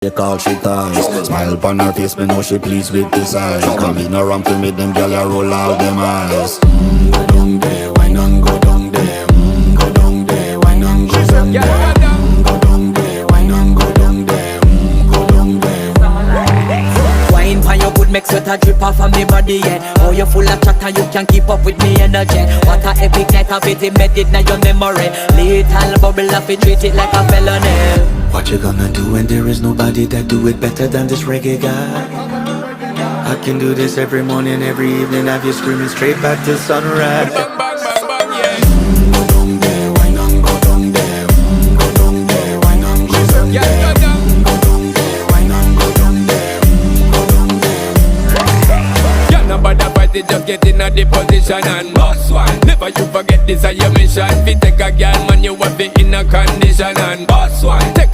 They call she ties. Smile upon her face, me know she pleased with this eyes. Come in around to me, them gyal a roll out them eyes. Go down there, why not go down there? Go down there, why not go down there? Go down there, why not go down there? Go down there. Wine pan your good, make sweat a drip off of me body, yeah. Oh, you full of chatter, you can't keep up with me energy. What a epic night of it, embedded in your memory. Little bubble of it, treat it like a felony. What you gonna do when there is nobody that do it better than this reggae guy? I can do this every morning, every evening, have you screaming straight back to sunrise. Bang, bang, bang, bang, yeah. Go down there, why not go down there? Go down there, why not go down there? Yeah, go down. Go down there, why not go down there? Go down there. Yeah, nobody fight it, just get in a the position and boss one. Never you forget this is your mission. If you take a girl, man, you have it in a condition.